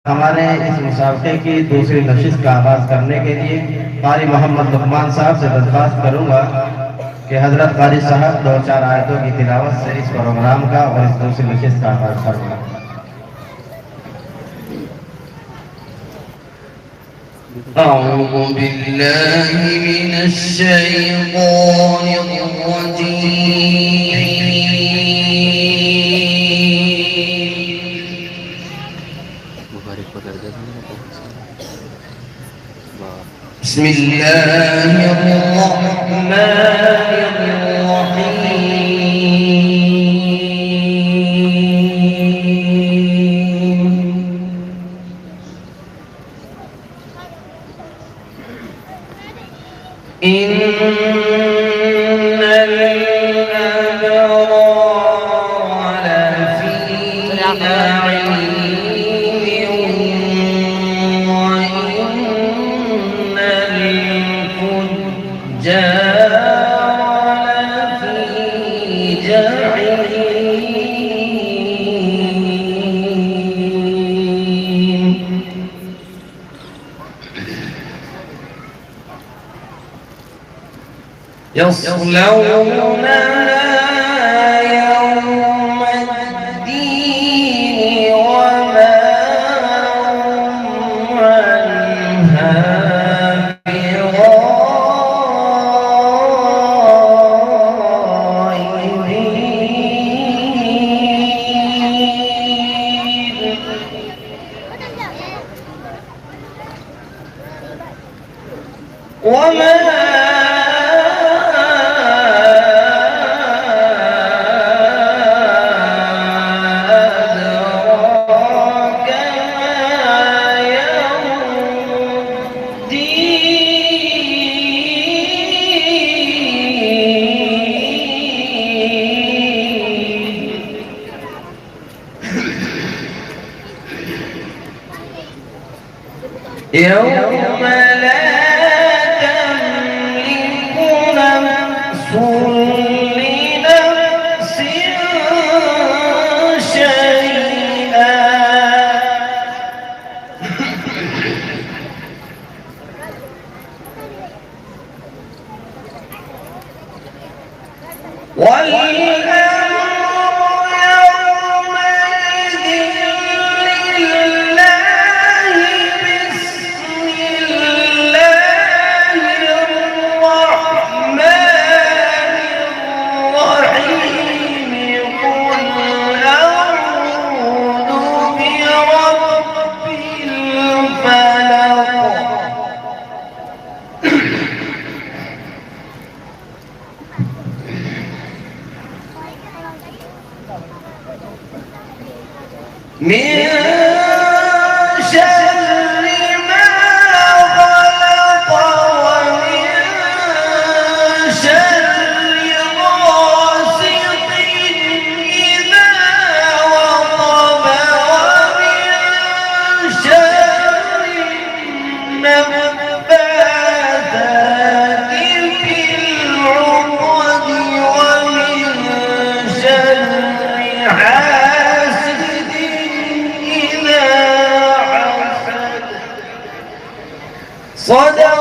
हमारे इस मुसाबके की दूसरी नशिस्त का आगाज करने के लिए कारी मोहम्मद लुकमान साहब से दरख्वास्त करूंगा कि हजरत कारी साहब 2-4 आयतों की तिलावत से इस प्रोग्राम का और इस दूसरी नशिस्त का आगाज करूंगा। أعوذ بالله من الشيطان الرجيم بسم الله الرحمن الرحيم إن الأبرار لفي نعيم وإن الفجار لفي جحيم يصلونها يوم الدين وما هم عنها بغائبين وما يوم لا تملك نفس لنفس شيئا من شر ما خلق ومن شر غاسق إذا وقب ومن شر النفاثات في العقد ومن شر صدق